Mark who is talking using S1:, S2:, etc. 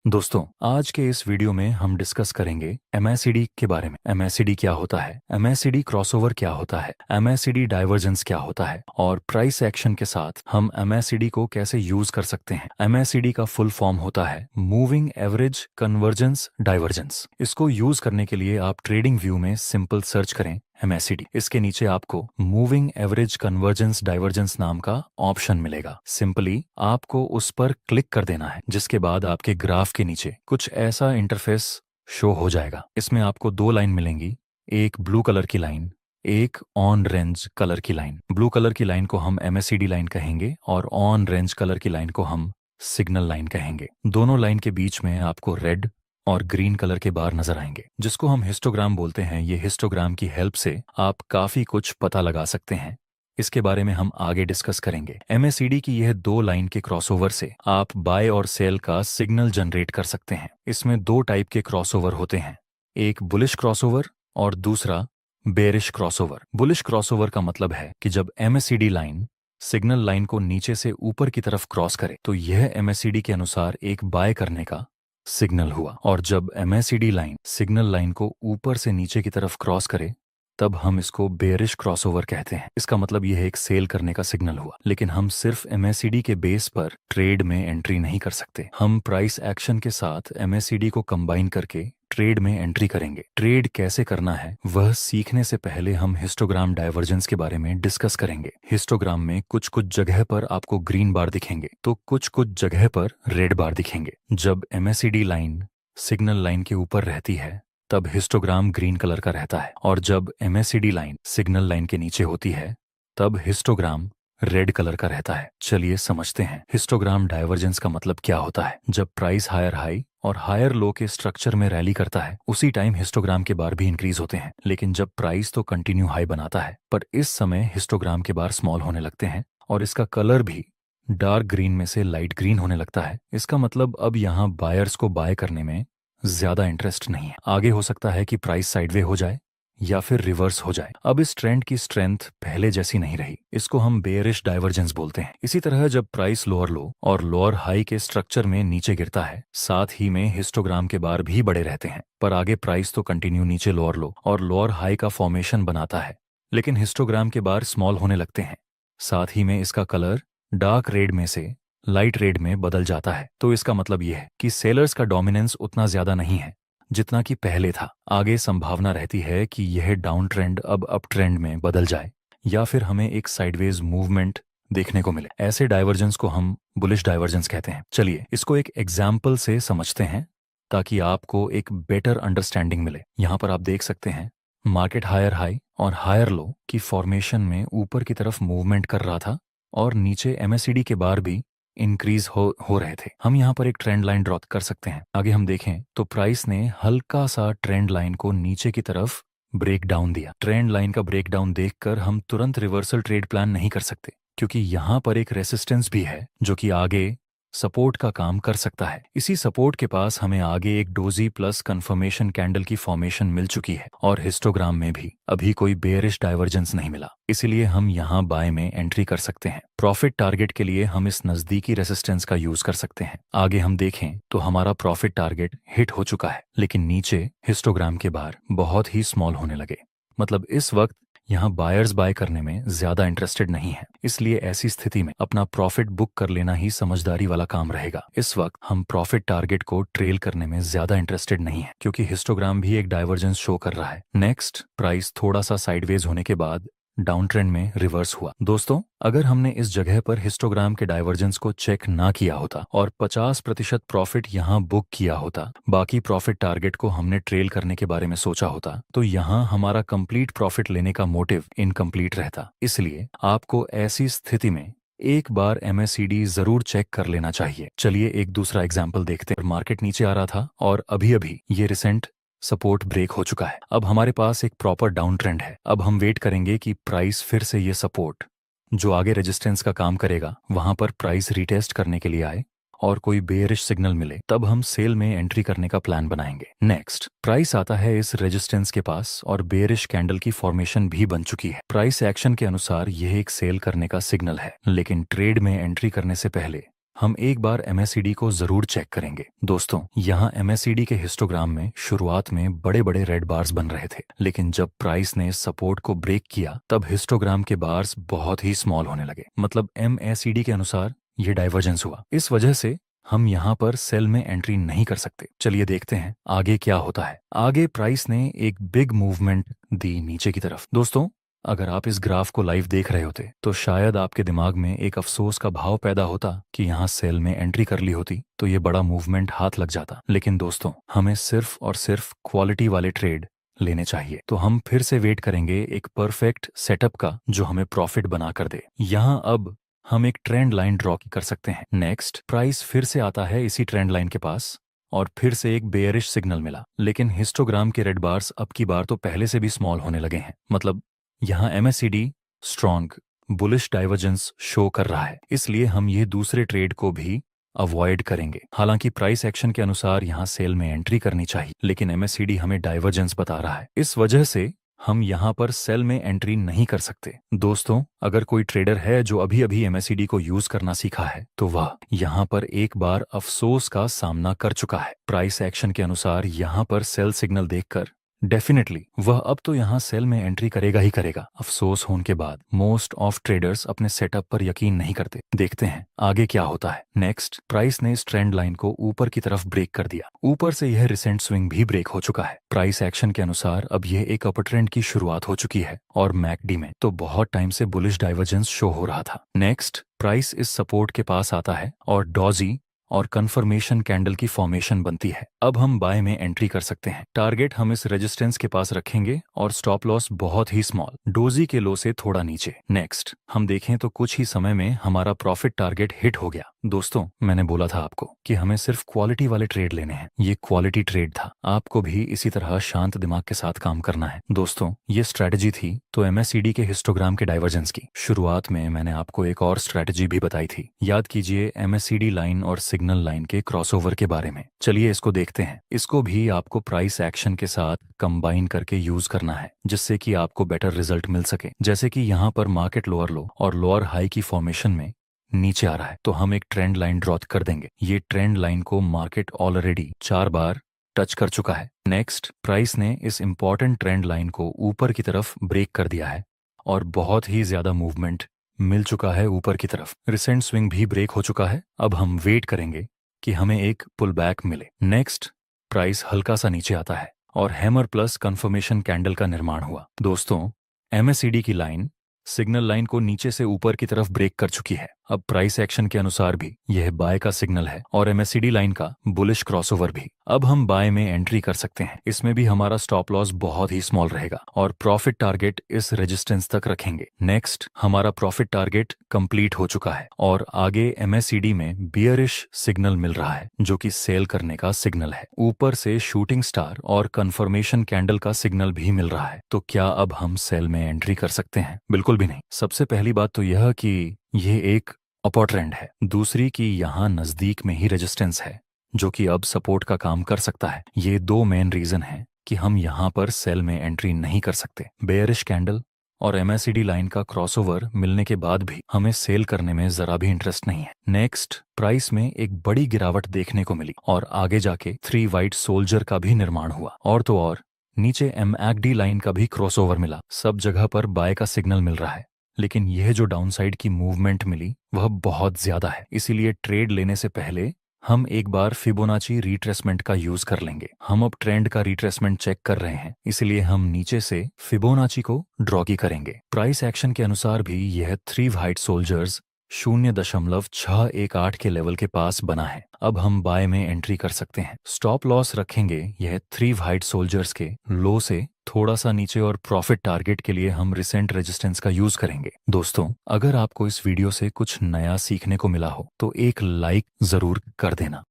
S1: दोस्तों, आज के इस वीडियो में हम डिस्कस करेंगे एमएसीडी के बारे में। एमएसीडी क्या होता है, एमएसीडी क्रॉसओवर क्या होता है, एमएसीडी डाइवर्जेंस क्या होता है और प्राइस एक्शन के साथ हम एमएसीडी को कैसे यूज कर सकते हैं। एमएसीडी का फुल फॉर्म होता है मूविंग एवरेज कन्वर्जेंस डाइवर्जेंस। इसको यूज करने के लिए आप ट्रेडिंग व्यू में सिंपल सर्च करें एमएसीडी। इसके नीचे आपको मूविंग एवरेज कन्वर्जेंस डाइवर्जेंस नाम का ऑप्शन मिलेगा। सिंपली आपको उस पर क्लिक कर देना है, जिसके बाद आपके ग्राफ के नीचे कुछ ऐसा इंटरफेस शो हो जाएगा। इसमें आपको दो लाइन मिलेंगी, एक ब्लू कलर की लाइन, एक ऑन रेंज कलर की लाइन। ब्लू कलर की लाइन को हम एमएसीडी लाइन कहेंगे और ऑन रेंज कलर की लाइन को हम सिग्नल लाइन कहेंगे। दोनों लाइन के बीच में आपको रेड और ग्रीन कलर के बार नजर आएंगे, जिसको हम हिस्टोग्राम बोलते हैं। ये हिस्टोग्राम की हेल्प से आप काफी कुछ पता लगा सकते हैं। इसके बारे में हम आगे डिस्कस करेंगे। एमएसीडी की यह दो लाइन के क्रॉसओवर से आप बाय और सेल का सिग्नल जनरेट कर सकते हैं। इसमें दो टाइप के क्रॉसओवर होते हैं, एक बुलिश क्रॉसओवर और दूसरा बेरिश क्रॉसओवर। बुलिश क्रॉसओवर का मतलब है कि जब एमएसीडी लाइन सिग्नल लाइन को नीचे से ऊपर की तरफ क्रॉस करे तो यह एमएसीडी के अनुसार एक बाय करने का सिग्नल हुआ, और जब एमएसीडी लाइन सिग्नल लाइन को ऊपर से नीचे की तरफ क्रॉस करे तब हम इसको बेरिश क्रॉसओवर कहते हैं। इसका मतलब यह एक सेल करने का सिग्नल हुआ। लेकिन हम सिर्फ एमएसीडी के बेस पर ट्रेड में एंट्री नहीं कर सकते। हम प्राइस एक्शन के साथ एमएसीडी को कंबाइन करके ट्रेड में एंट्री करेंगे। ट्रेड कैसे करना है वह सीखने से पहले हम हिस्टोग्राम डाइवर्जेंस के बारे में डिस्कस करेंगे। हिस्टोग्राम में कुछ कुछ जगह पर आपको ग्रीन बार दिखेंगे तो कुछ कुछ जगह पर रेड बार दिखेंगे। जब एमएसीडी लाइन सिग्नल लाइन के ऊपर रहती है तब हिस्टोग्राम ग्रीन कलर का रहता है, और जब एमएसीडी लाइन सिग्नल लाइन के नीचे होती है तब हिस्टोग्राम रेड कलर का रहता है। चलिए समझते हैं हिस्टोग्राम डाइवर्जेंस का मतलब क्या होता है। जब प्राइस हायर हाई और हायर लो के स्ट्रक्चर में रैली करता है उसी टाइम हिस्टोग्राम के बार भी इंक्रीज होते हैं। लेकिन जब प्राइस तो कंटिन्यू हाई बनाता है, पर इस समय हिस्टोग्राम के बार स्मॉल होने लगते हैं और इसका कलर भी डार्क ग्रीन में से लाइट ग्रीन होने लगता है। इसका मतलब अब यहाँ बायर्स को बाय करने में ज्यादा इंटरेस्ट नहीं है। आगे हो सकता है कि प्राइस साइडवे हो जाए या फिर रिवर्स हो जाए। अब इस ट्रेंड की स्ट्रेंथ पहले जैसी नहीं रही। इसको हम बेयरिश डाइवर्जेंस बोलते हैं। इसी तरह जब प्राइस लोअर लो और लोअर हाई के स्ट्रक्चर में नीचे गिरता है, साथ ही में हिस्टोग्राम के बार भी बड़े रहते हैं, पर आगे प्राइस तो कंटिन्यू नीचे लोअर लो और लोअर हाई का फॉर्मेशन बनाता है, लेकिन हिस्टोग्राम के बार स्मॉल होने लगते हैं। साथ ही में इसका कलर डार्क रेड में से लाइट रेड में बदल जाता है। तो इसका मतलब यह है कि सेलर्स का डोमिनेंस उतना ज्यादा नहीं है जितना कि पहले था। आगे संभावना रहती है कि यह डाउन ट्रेंड अब अप ट्रेंड में बदल जाए या फिर हमें एक साइडवेज मूवमेंट देखने को मिले। ऐसे डाइवर्जेंस को हम बुलिश डाइवर्जेंस कहते हैं। चलिए इसको एक एग्जाम्पल से समझते हैं ताकि आपको एक बेटर अंडरस्टैंडिंग मिले। यहाँ पर आप देख सकते हैं मार्केट हायर हाई और हायर लो की फॉर्मेशन में ऊपर की तरफ मूवमेंट कर रहा था और नीचे एमएसीडी के बार भी इंक्रीज हो रहे थे। हम यहाँ पर एक ट्रेंड लाइन ड्रॉ कर सकते हैं। आगे हम देखें तो प्राइस ने हल्का सा ट्रेंड लाइन को नीचे की तरफ ब्रेक डाउन दिया। ट्रेंड लाइन का ब्रेक डाउन देखकर हम तुरंत रिवर्सल ट्रेड प्लान नहीं कर सकते, क्योंकि यहाँ पर एक रेसिस्टेंस भी है जो कि आगे सपोर्ट का काम कर सकता है। इसी सपोर्ट के पास हमें आगे एक डोजी प्लस कंफर्मेशन कैंडल की फॉर्मेशन मिल चुकी है और हिस्टोग्राम में भी अभी कोई बेयरिश डाइवर्जेंस नहीं मिला, इसलिए हम यहाँ बाय में एंट्री कर सकते हैं। प्रॉफिट टारगेट के लिए हम इस नजदीकी रेसिस्टेंस का यूज कर सकते हैं। आगे हम देखें तो हमारा प्रॉफिट टारगेट हिट हो चुका है, लेकिन नीचे हिस्टोग्राम के बार बहुत ही स्मॉल होने लगे। मतलब इस वक्त यहाँ बायर्स बाय करने में ज्यादा इंटरेस्टेड नहीं है, इसलिए ऐसी स्थिति में अपना प्रॉफिट बुक कर लेना ही समझदारी वाला काम रहेगा। इस वक्त हम प्रॉफिट टारगेट को ट्रेल करने में ज्यादा इंटरेस्टेड नहीं है, क्योंकि हिस्टोग्राम भी एक डाइवर्जेंस शो कर रहा है। नेक्स्ट, प्राइस थोड़ा सा साइडवेज होने के बाद डाउन ट्रेंड में रिवर्स हुआ। दोस्तों, अगर हमने इस जगह पर हिस्टोग्राम के डाइवर्जेंस को चेक ना किया होता और 50% प्रॉफिट यहाँ बुक किया होता, बाकी प्रॉफिट टारगेट को हमने ट्रेल करने के बारे में सोचा होता, तो यहाँ हमारा कंप्लीट प्रॉफिट लेने का मोटिव इनकम्प्लीट रहता। इसलिए आपको ऐसी स्थिति में एक बार एमएसीडी जरूर चेक कर लेना चाहिए। चलिए एक दूसरा एग्जाम्पल देखते हैं। मार्केट नीचे आ रहा था और अभी अभी ये रिसेंट सपोर्ट ब्रेक हो चुका है। अब हमारे पास एक प्रॉपर डाउन ट्रेंड है। अब हम वेट करेंगे कि प्राइस फिर से ये सपोर्ट जो आगे रेजिस्टेंस का काम करेगा वहां पर प्राइस रिटेस्ट करने के लिए आए और कोई बेयरिश सिग्नल मिले, तब हम सेल में एंट्री करने का प्लान बनाएंगे। नेक्स्ट, प्राइस आता है इस रेजिस्टेंस के पास और बेयरिश कैंडल की फॉर्मेशन भी बन चुकी है। प्राइस एक्शन के अनुसार यह एक सेल करने का सिग्नल है, लेकिन ट्रेड में एंट्री करने से पहले हम एक बार MACD को जरूर चेक करेंगे। दोस्तों, यहाँ MACD के हिस्टोग्राम में शुरुआत में बड़े बड़े रेड बार्स बन रहे थे, लेकिन जब प्राइस ने सपोर्ट को ब्रेक किया तब हिस्टोग्राम के बार्स बहुत ही स्मॉल होने लगे। मतलब MACD के अनुसार ये डाइवर्जेंस हुआ। इस वजह से हम यहाँ पर सेल में एंट्री नहीं कर सकते। चलिए देखते हैं आगे क्या होता है। आगे प्राइस ने एक बिग मूवमेंट दी नीचे की तरफ। दोस्तों, अगर आप इस ग्राफ को लाइव देख रहे होते तो शायद आपके दिमाग में एक अफसोस का भाव पैदा होता कि यहाँ सेल में एंट्री कर ली होती तो ये बड़ा मूवमेंट हाथ लग जाता। लेकिन दोस्तों, हमें सिर्फ और सिर्फ क्वालिटी वाले ट्रेड लेने चाहिए। तो हम फिर से वेट करेंगे एक परफेक्ट सेटअप का जो हमें प्रॉफिट बना कर दे। यहाँ अब हम एक ट्रेंड लाइन ड्रॉ कर सकते हैं। नेक्स्ट, प्राइस फिर से आता है इसी ट्रेंड लाइन के पास और फिर से एक बेयरिश सिग्नल मिला, लेकिन हिस्टोग्राम के रेड बार्स अब की बार तो पहले से भी स्मॉल होने लगे हैं। मतलब यहाँ MACD strong bullish divergence show कर रहा है, इसलिए हम ये दूसरे ट्रेड को भी अवॉइड करेंगे। हालांकि प्राइस एक्शन के अनुसार यहाँ सेल में एंट्री करनी चाहिए, लेकिन MACD हमें डाइवर्जेंस बता रहा है। इस वजह से हम यहाँ पर सेल में एंट्री नहीं कर सकते। दोस्तों, अगर कोई ट्रेडर है जो अभी अभी MACD को यूज करना सीखा है तो वह यहाँ पर एक बार अफसोस का सामना कर चुका है। प्राइस एक्शन के अनुसार यहाँ पर सेल सिग्नल देखकर डेफिनेटली वह अब तो यहाँ सेल में एंट्री करेगा ही करेगा। अफसोस होने के बाद मोस्ट ऑफ ट्रेडर्स अपने सेटअप पर यकीन नहीं करते। देखते हैं आगे क्या होता है। नेक्स्ट, प्राइस ने इस ट्रेंड लाइन को ऊपर की तरफ ब्रेक कर दिया। ऊपर से यह रिसेंट स्विंग भी ब्रेक हो चुका है। प्राइस एक्शन के अनुसार अब यह एक अपर ट्रेंड की शुरुआत हो चुकी है और MACD में तो बहुत टाइम से बुलिश डाइवर्जेंस शो हो रहा था। नेक्स्ट, प्राइस इस सपोर्ट के पास आता है और डॉजी और कंफर्मेशन कैंडल की फॉर्मेशन बनती है। अब हम बाय में एंट्री कर सकते हैं। टारगेट हम इस रेजिस्टेंस के पास रखेंगे और स्टॉप लॉस बहुत ही स्मॉल, डोजी के लो से थोड़ा नीचे। नेक्स्ट, हम देखें तो कुछ ही समय में हमारा प्रॉफिट टारगेट हिट हो गया। दोस्तों, मैंने बोला था आपको कि हमें सिर्फ क्वालिटी वाले ट्रेड लेने हैं। ये क्वालिटी ट्रेड था। आपको भी इसी तरह शांत दिमाग के साथ काम करना है। दोस्तों, ये स्ट्रैटेजी थी तो MACD के हिस्टोग्राम के डाइवर्जेंस की। शुरुआत में मैंने आपको एक और स्ट्रैटेजी भी बताई थी। याद कीजिए MACD लाइन और सिग्नल लाइन के क्रॉसओवर के बारे में। चलिए इसको देखते हैं। इसको भी आपको प्राइस एक्शन के साथ कंबाइन करके यूज करना है जिससे कि आपको बेटर रिजल्ट मिल सके। जैसे कि यहाँ पर मार्केट लोअर लो और लोअर हाई की फॉर्मेशन में नीचे आ रहा है तो हम एक ट्रेंड लाइन ड्रॉ कर देंगे। ये ट्रेंड लाइन को मार्केट ऑलरेडी 4 बार टच कर चुका है। नेक्स्ट, प्राइस ने इस इंपॉर्टेंट ट्रेंड लाइन को ऊपर की तरफ ब्रेक कर दिया है और बहुत ही ज्यादा मूवमेंट मिल चुका है ऊपर की तरफ। रिसेंट स्विंग भी ब्रेक हो चुका है। अब हम वेट करेंगे कि हमें एक पुल बैक मिले। नेक्स्ट, प्राइस हल्का सा नीचे आता है और हैमर प्लस कंफर्मेशन कैंडल का निर्माण हुआ। दोस्तों, MACD की लाइन सिग्नल लाइन को नीचे से ऊपर की तरफ ब्रेक कर चुकी है। अब प्राइस एक्शन के अनुसार भी यह बाय का सिग्नल है और MACD लाइन का बुलिश क्रॉसओवर भी। अब हम बाय में एंट्री कर सकते हैं। इसमें भी हमारा स्टॉप लॉस बहुत ही स्मॉल रहेगा और प्रॉफिट टारगेट इस रेजिस्टेंस तक रखेंगे। नेक्स्ट, हमारा प्रॉफिट टारगेट कंप्लीट हो चुका है और आगे MACD में बियरिश सिग्नल मिल रहा है जो कि सेल करने का सिग्नल है। ऊपर से शूटिंग स्टार और कंफर्मेशन कैंडल का सिग्नल भी मिल रहा है। तो क्या अब हम सेल में एंट्री कर सकते हैं? बिल्कुल भी नहीं। सबसे पहली बात तो यह कि यह एक अपर ट्रेंड है। दूसरी कि यहाँ नजदीक में ही रेजिस्टेंस है जो कि अब सपोर्ट का काम कर सकता है। ये 2 मेन रीजन है कि हम यहाँ पर सेल में एंट्री नहीं कर सकते। बेयरिश कैंडल और MACD लाइन का क्रॉसओवर मिलने के बाद भी हमें सेल करने में जरा भी इंटरेस्ट नहीं है। नेक्स्ट, प्राइस में एक बड़ी गिरावट देखने को मिली और आगे जाके 3 वाइट सोल्जर का भी निर्माण हुआ और तो और नीचे MACD लाइन का भी क्रॉसओवर मिला। सब जगह पर बाय का सिग्नल मिल रहा है, लेकिन यह जो डाउनसाइड की मूवमेंट मिली वह बहुत ज्यादा है। इसीलिए ट्रेड लेने से पहले हम एक बार फिबोनाची रिट्रेसमेंट का यूज कर लेंगे। हम अब ट्रेंड का रिट्रेसमेंट चेक कर रहे हैं, इसलिए हम नीचे से फिबोनाची को ड्रॉ करेंगे। प्राइस एक्शन के अनुसार भी यह 3 वाइट सोल्जर्स 0.618 के लेवल के पास बना है। अब हम बाय में एंट्री कर सकते हैं। स्टॉप लॉस रखेंगे यह 3 वाइट सोल्जर्स के लो से थोड़ा सा नीचे और प्रॉफिट टारगेट के लिए हम रिसेंट रेजिस्टेंस का यूज करेंगे। दोस्तों, अगर आपको इस वीडियो से कुछ नया सीखने को मिला हो तो एक लाइक जरूर कर देना।